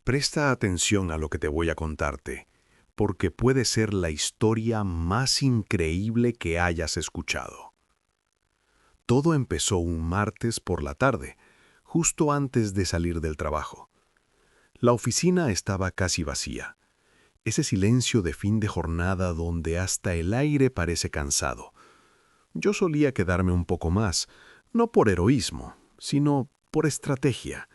Presta atención a lo que te voy a contarte, porque puede ser la historia más increíble que hayas escuchado. Todo empezó un martes por la tarde, justo antes de salir del trabajo. La oficina estaba casi vacía. Ese silencio de fin de jornada donde hasta el aire parece cansado. Yo solía quedarme un poco más, no por heroísmo, sino por estrategia,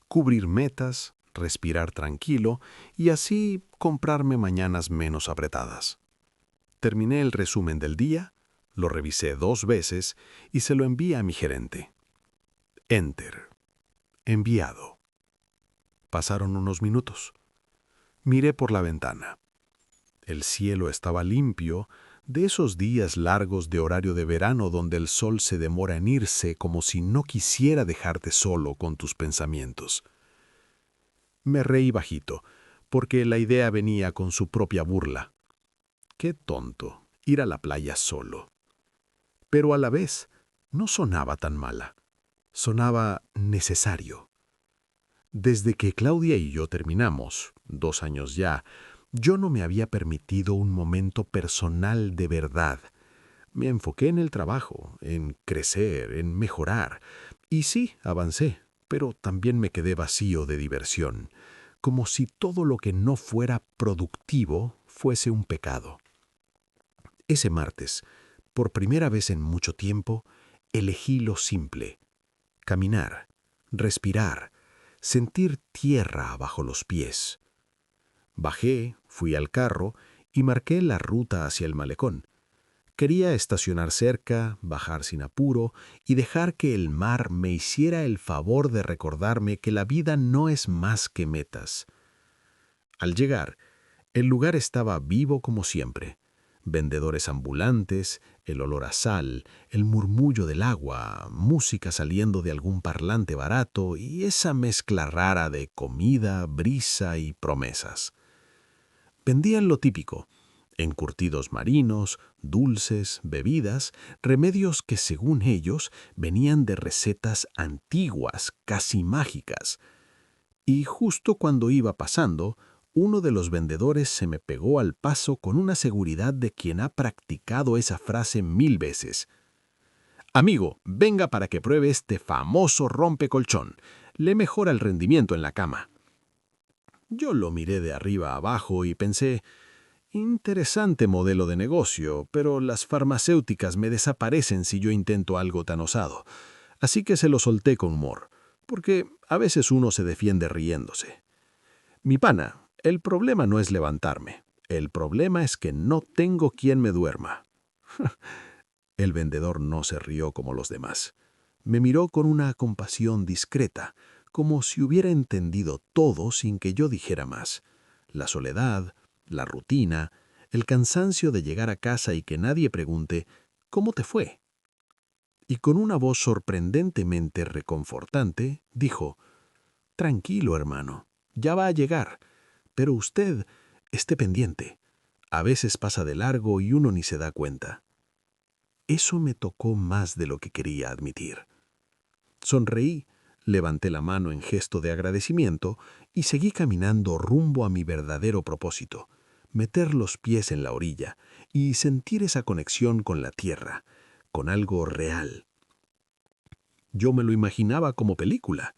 cubrir metas, respirar tranquilo y así comprarme mañanas menos apretadas. Terminé el resumen del día, lo revisé 2 veces y se lo envié a mi gerente. Enter. Enviado. Pasaron unos minutos. Miré por la ventana. El cielo estaba limpio, de esos días largos de horario de verano donde el sol se demora en irse como si no quisiera dejarte solo con tus pensamientos. Me reí bajito, porque la idea venía con su propia burla. Qué tonto, ir a la playa solo. Pero a la vez, no sonaba tan mala. Sonaba necesario. Desde que Claudia y yo terminamos, 2 años ya, yo no me había permitido un momento personal de verdad. Me enfoqué en el trabajo, en crecer, en mejorar. Y sí, avancé, pero también me quedé vacío de diversión, como si todo lo que no fuera productivo fuese un pecado. Ese martes, por primera vez en mucho tiempo, elegí lo simple: caminar, respirar, sentir tierra bajo los pies. Bajé, fui al carro y marqué la ruta hacia el malecón. Quería estacionar cerca, bajar sin apuro y dejar que el mar me hiciera el favor de recordarme que la vida no es más que metas. Al llegar, el lugar estaba vivo como siempre. Vendedores ambulantes, el olor a sal, el murmullo del agua, música saliendo de algún parlante barato y esa mezcla rara de comida, brisa y promesas. Vendían lo típico: encurtidos marinos, dulces, bebidas, remedios que según ellos venían de recetas antiguas, casi mágicas. Y justo cuando iba pasando, uno de los vendedores se me pegó al paso con una seguridad de quien ha practicado esa frase 1000 veces. Amigo, venga para que pruebe este famoso rompecolchón. Le mejora el rendimiento en la cama. Yo lo miré de arriba a abajo y pensé: interesante modelo de negocio, pero las farmacéuticas me desaparecen si yo intento algo tan osado. Así que se lo solté con humor, porque a veces uno se defiende riéndose. Mi pana, el problema no es levantarme. El problema es que no tengo quien me duerma. El vendedor no se rió como los demás. Me miró con una compasión discreta, como si hubiera entendido todo sin que yo dijera más. La soledad, la rutina, el cansancio de llegar a casa y que nadie pregunte ¿cómo te fue? Y con una voz sorprendentemente reconfortante, dijo: tranquilo, hermano, ya va a llegar, pero usted esté pendiente. A veces pasa de largo y uno ni se da cuenta. Eso me tocó más de lo que quería admitir. Sonreí, levanté la mano en gesto de agradecimiento y seguí caminando rumbo a mi verdadero propósito: meter los pies en la orilla y sentir esa conexión con la tierra, con algo real. Yo me lo imaginaba como película: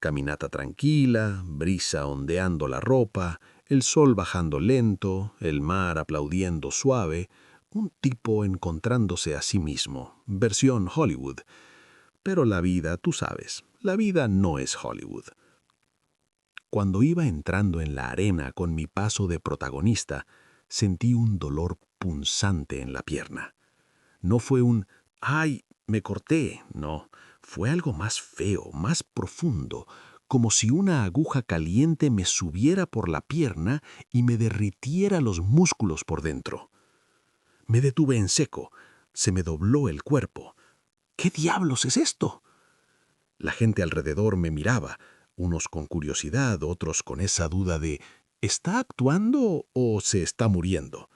caminata tranquila, brisa ondeando la ropa, el sol bajando lento, el mar aplaudiendo suave, un tipo encontrándose a sí mismo, versión Hollywood. Pero la vida, tú sabes, la vida no es Hollywood. Cuando iba entrando en la arena con mi paso de protagonista, sentí un dolor punzante en la pierna. No fue un «¡ay, me corté!», no, fue algo más feo, más profundo, como si una aguja caliente me subiera por la pierna y me derritiera los músculos por dentro. Me detuve en seco, se me dobló el cuerpo. ¿Qué diablos es esto? La gente alrededor me miraba, unos con curiosidad, otros con esa duda de ¿está actuando o se está muriendo?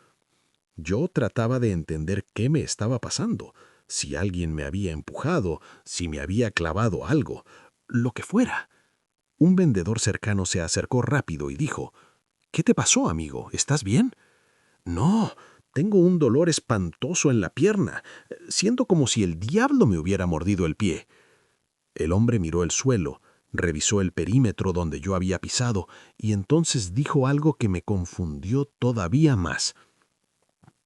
Yo trataba de entender qué me estaba pasando, si alguien me había empujado, si me había clavado algo, lo que fuera. Un vendedor cercano se acercó rápido y dijo: «¿Qué te pasó, amigo? ¿Estás bien?» «No, tengo un dolor espantoso en la pierna. Siento como si el diablo me hubiera mordido el pie». El hombre miró el suelo, revisó el perímetro donde yo había pisado y entonces dijo algo que me confundió todavía más.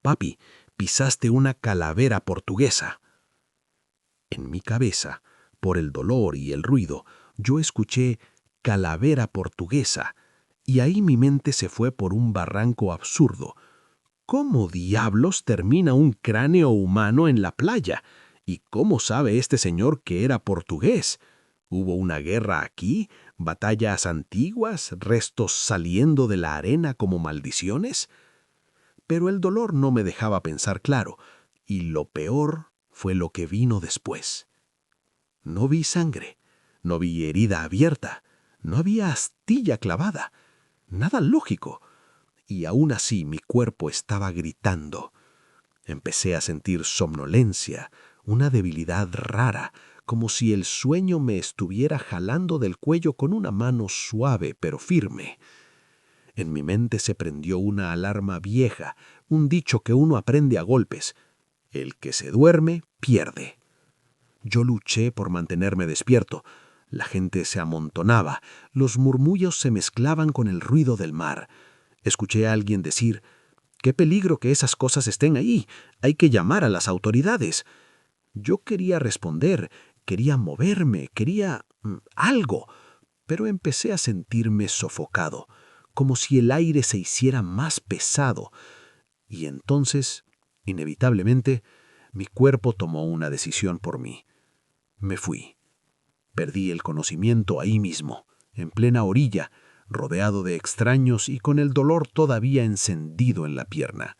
«Papi, pisaste una calavera portuguesa». En mi cabeza, por el dolor y el ruido, yo escuché calavera portuguesa, y ahí mi mente se fue por un barranco absurdo. ¿Cómo diablos termina un cráneo humano en la playa? ¿Y cómo sabe este señor que era portugués? ¿Hubo una guerra aquí? ¿Batallas antiguas? ¿Restos saliendo de la arena como maldiciones? Pero el dolor no me dejaba pensar claro, y lo peor fue lo que vino después. No vi sangre, no vi herida abierta, no había astilla clavada, nada lógico. Y aún así mi cuerpo estaba gritando. Empecé a sentir somnolencia, una debilidad rara, como si el sueño me estuviera jalando del cuello con una mano suave pero firme. En mi mente se prendió una alarma vieja, un dicho que uno aprende a golpes: el que se duerme, pierde. Yo luché por mantenerme despierto. La gente se amontonaba, los murmullos se mezclaban con el ruido del mar. Escuché a alguien decir: «Qué peligro que esas cosas estén ahí. Hay que llamar a las autoridades». Yo quería responder, quería moverme, quería algo, pero empecé a sentirme sofocado, como si el aire se hiciera más pesado. Y entonces, inevitablemente, mi cuerpo tomó una decisión por mí. Me fui. Perdí el conocimiento ahí mismo, en plena orilla, rodeado de extraños y con el dolor todavía encendido en la pierna.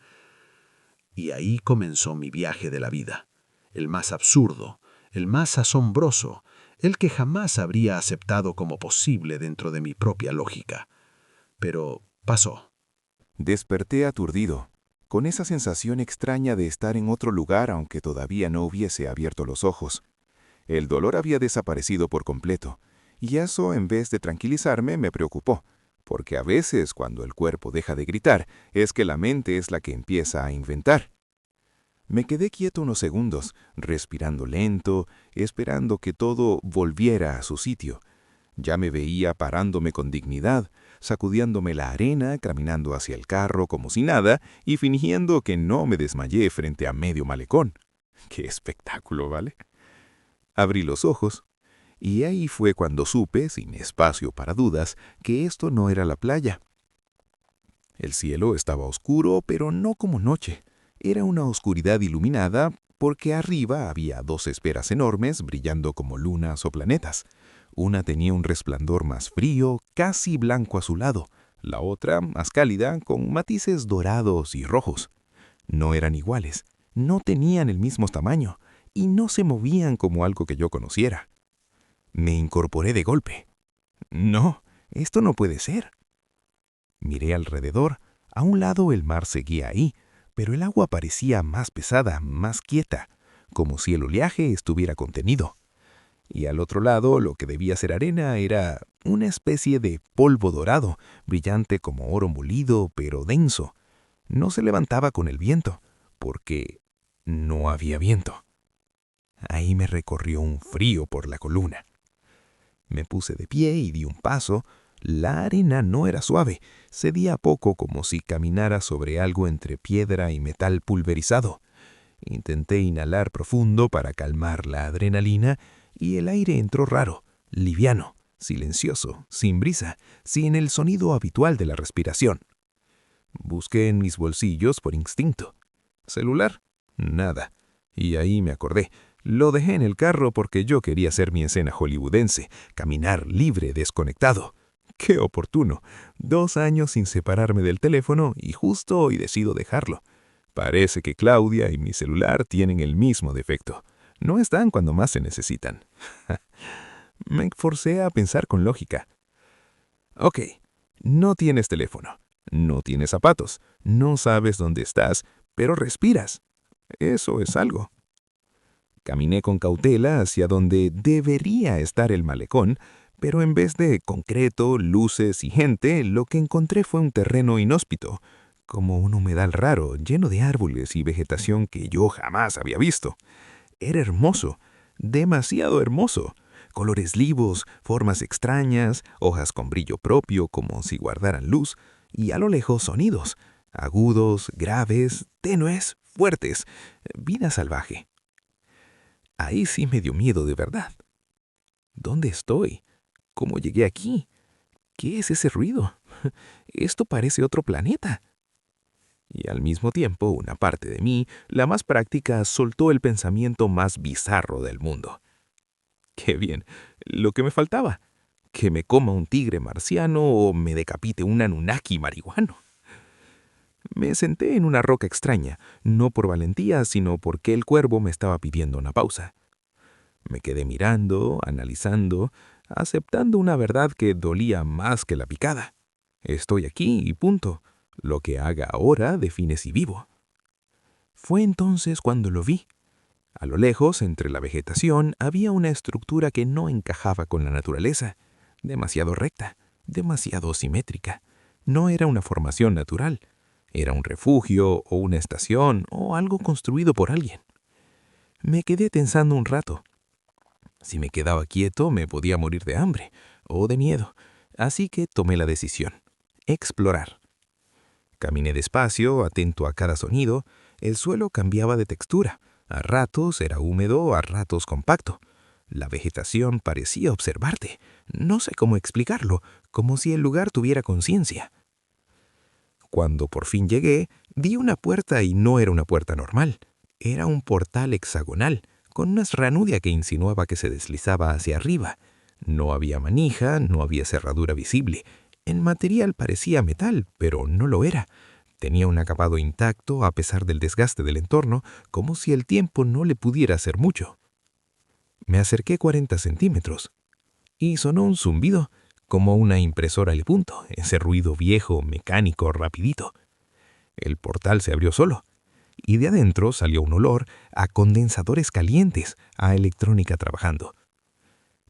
Y ahí comenzó mi viaje de la vida, el más absurdo, el más asombroso, el que jamás habría aceptado como posible dentro de mi propia lógica. Pero pasó. Desperté aturdido, con esa sensación extraña de estar en otro lugar aunque todavía no hubiese abierto los ojos. El dolor había desaparecido por completo, y eso, en vez de tranquilizarme, me preocupó, porque a veces cuando el cuerpo deja de gritar, es que la mente es la que empieza a inventar. Me quedé quieto unos segundos, respirando lento, esperando que todo volviera a su sitio. Ya me veía parándome con dignidad, sacudiéndome la arena, caminando hacia el carro como si nada y fingiendo que no me desmayé frente a medio malecón. ¡Qué espectáculo!, ¿vale? Abrí los ojos, y ahí fue cuando supe, sin espacio para dudas, que esto no era la playa. El cielo estaba oscuro, pero no como noche. Era una oscuridad iluminada porque arriba había dos esferas enormes brillando como lunas o planetas. Una tenía un resplandor más frío, casi blanco azulado, la otra más cálida, con matices dorados y rojos. No eran iguales, no tenían el mismo tamaño, y no se movían como algo que yo conociera. Me incorporé de golpe. No, esto no puede ser. Miré alrededor. A un lado el mar seguía ahí, pero el agua parecía más pesada, más quieta, como si el oleaje estuviera contenido. Y al otro lado, lo que debía ser arena era una especie de polvo dorado, brillante como oro molido, pero denso. No se levantaba con el viento, porque no había viento. Ahí me recorrió un frío por la columna. Me puse de pie y di un paso. La arena no era suave, cedía poco como si caminara sobre algo entre piedra y metal pulverizado. Intenté inhalar profundo para calmar la adrenalina y el aire entró raro, liviano, silencioso, sin brisa, sin el sonido habitual de la respiración. Busqué en mis bolsillos por instinto. ¿Celular? Nada. Y ahí me acordé. Lo dejé en el carro porque yo quería hacer mi escena hollywoodense, caminar libre, desconectado. ¡Qué oportuno! 2 años sin separarme del teléfono y justo hoy decido dejarlo. Parece que Claudia y mi celular tienen el mismo defecto. No están cuando más se necesitan. Me forcé a pensar con lógica. Ok, no tienes teléfono, no tienes zapatos, no sabes dónde estás, pero respiras. Eso es algo. Caminé con cautela hacia donde debería estar el malecón, Pero en vez de concreto, luces y gente, lo que encontré fue un terreno inhóspito, como un humedal raro, lleno de árboles y vegetación que yo jamás había visto. Era hermoso, demasiado hermoso. Colores vivos, formas extrañas, hojas con brillo propio como si guardaran luz, y a lo lejos sonidos, agudos, graves, tenues, fuertes, vida salvaje. Ahí sí me dio miedo de verdad. ¿Dónde estoy? ¿Cómo llegué aquí? ¿Qué es ese ruido? Esto parece otro planeta. Y al mismo tiempo, una parte de mí, la más práctica, soltó el pensamiento más bizarro del mundo. ¡Qué bien! Lo que me faltaba. Que me coma un tigre marciano o me decapite un Anunnaki marihuano. Me senté en una roca extraña, no por valentía, sino porque el cuervo me estaba pidiendo una pausa. Me quedé mirando, analizando, aceptando una verdad que dolía más que la picada. Estoy aquí y punto. Lo que haga ahora define si vivo. Fue entonces cuando lo vi. A lo lejos, entre la vegetación, había una estructura que no encajaba con la naturaleza. Demasiado recta, demasiado simétrica. No era una formación natural. Era un refugio o una estación o algo construido por alguien. Me quedé tensando un rato. Si me quedaba quieto, me podía morir de hambre o de miedo. Así que tomé la decisión. Explorar. Caminé despacio, atento a cada sonido. El suelo cambiaba de textura. A ratos era húmedo, a ratos compacto. La vegetación parecía observarte. No sé cómo explicarlo, como si el lugar tuviera conciencia. Cuando por fin llegué, vi una puerta y no era una puerta normal. Era un portal hexagonal, con una ranudia que insinuaba que se deslizaba hacia arriba. No había manija, no había cerradura visible. El material parecía metal, pero no lo era. Tenía un acabado intacto a pesar del desgaste del entorno, como si el tiempo no le pudiera hacer mucho. Me acerqué 40 centímetros y sonó un zumbido, como una impresora al punto, ese ruido viejo, mecánico, rapidito. El portal se abrió solo, y de adentro salió un olor a condensadores calientes, a electrónica trabajando.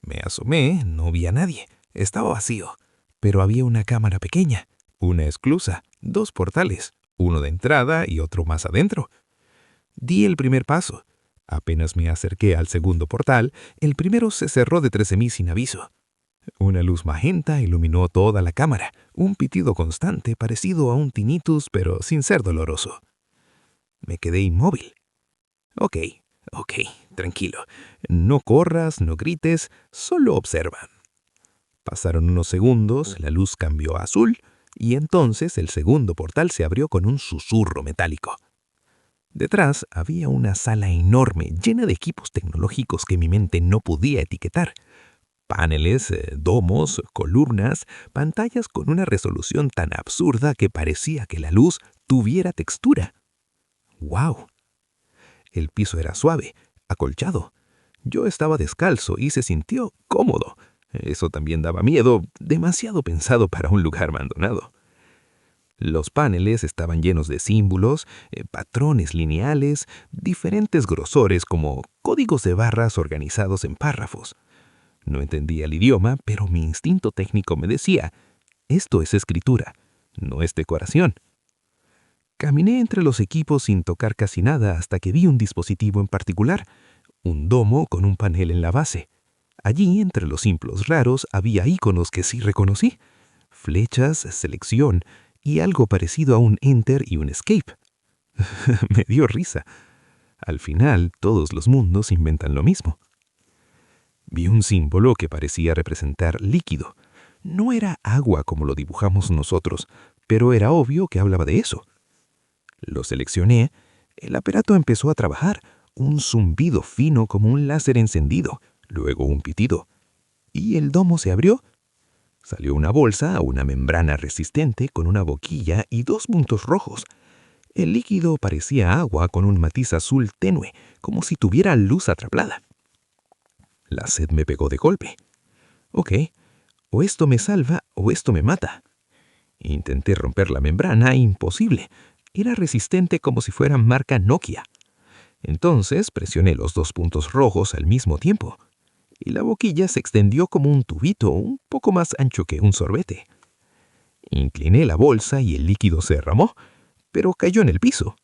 Me asomé, no vi a nadie, estaba vacío, pero había una cámara pequeña, una esclusa, 2 portales, uno de entrada y otro más adentro. Di el primer paso. Apenas me acerqué al segundo portal, el primero se cerró detrás de mí sin aviso. Una luz magenta iluminó toda la cámara, un pitido constante parecido a un tinnitus, pero sin ser doloroso. Me quedé inmóvil. Ok, tranquilo. No corras, no grites, solo observa. Pasaron unos segundos, la luz cambió a azul, y entonces el segundo portal se abrió con un susurro metálico. Detrás había una sala enorme, llena de equipos tecnológicos que mi mente no podía etiquetar. Paneles, domos, columnas, pantallas con una resolución tan absurda que parecía que la luz tuviera textura. ¡Wow! El piso era suave, acolchado. Yo estaba descalzo y se sintió cómodo. Eso también daba miedo, demasiado pensado para un lugar abandonado. Los paneles estaban llenos de símbolos, patrones lineales, diferentes grosores como códigos de barras organizados en párrafos. No entendía el idioma, pero mi instinto técnico me decía, esto es escritura, no es decoración. Caminé entre los equipos sin tocar casi nada hasta que vi un dispositivo en particular, un domo con un panel en la base. Allí, entre los símbolos raros, había iconos que sí reconocí, flechas, selección y algo parecido a un Enter y un Escape. Me dio risa. Al final, todos los mundos inventan lo mismo. Vi un símbolo que parecía representar líquido. No era agua como lo dibujamos nosotros, pero era obvio que hablaba de eso. Lo seleccioné, el aparato empezó a trabajar, un zumbido fino como un láser encendido, luego un pitido. Y el domo se abrió. Salió una bolsa, una membrana resistente con una boquilla y 2 puntos rojos. El líquido parecía agua con un matiz azul tenue, como si tuviera luz atrapada. La sed me pegó de golpe. Ok, o esto me salva o esto me mata. Intenté romper la membrana, imposible. Era resistente como si fuera marca Nokia. Entonces presioné los 2 puntos rojos al mismo tiempo. y la boquilla se extendió como un tubito un poco más ancho que un sorbete. Incliné la bolsa y el líquido se derramó, pero cayó en el piso.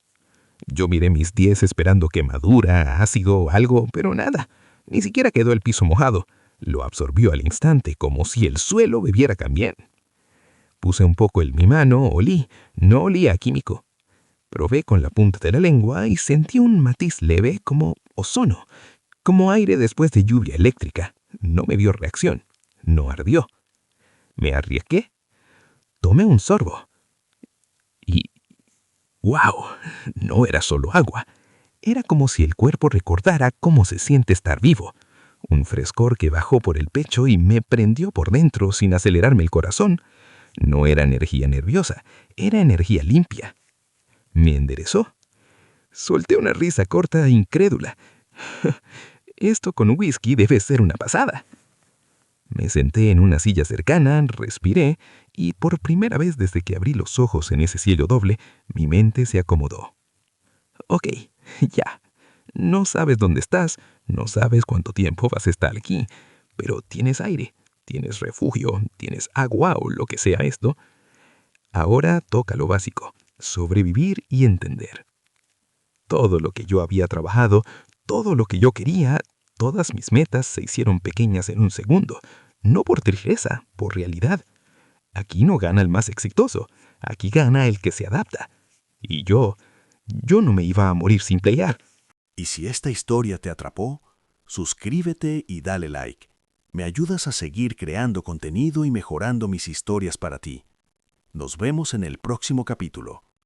Yo miré mis 10 esperando quemadura, ácido, algo, pero nada. Ni siquiera quedó el piso mojado. Lo absorbió al instante, como si el suelo bebiera también. Puse un poco en mi mano, olí. No olía a químico. Probé con la punta de la lengua y sentí un matiz leve como ozono, como aire después de lluvia eléctrica. No me dio reacción. No ardió. Me arriesgué. Tomé un sorbo. Y ¡wow! No era solo agua. Era como si el cuerpo recordara cómo se siente estar vivo. Un frescor que bajó por el pecho y me prendió por dentro sin acelerarme el corazón. No era energía nerviosa, era energía limpia. Me enderezó. Solté una risa corta e incrédula. Esto con whisky debe ser una pasada. Me senté en una silla cercana, respiré, y por primera vez desde que abrí los ojos en ese cielo doble, mi mente se acomodó. Ok, ya. No sabes dónde estás, no sabes cuánto tiempo vas a estar aquí, pero tienes aire, tienes refugio, tienes agua o lo que sea esto. Ahora toca lo básico, sobrevivir y entender. Todo lo que yo había trabajado, todo lo que yo quería, todas mis metas se hicieron pequeñas en un segundo, no por tristeza, por realidad. Aquí no gana el más exitoso, aquí gana el que se adapta. Y yo no me iba a morir sin pelear. Y si esta historia te atrapó, suscríbete y dale like. Me ayudas a seguir creando contenido y mejorando mis historias para ti. Nos vemos en el próximo capítulo.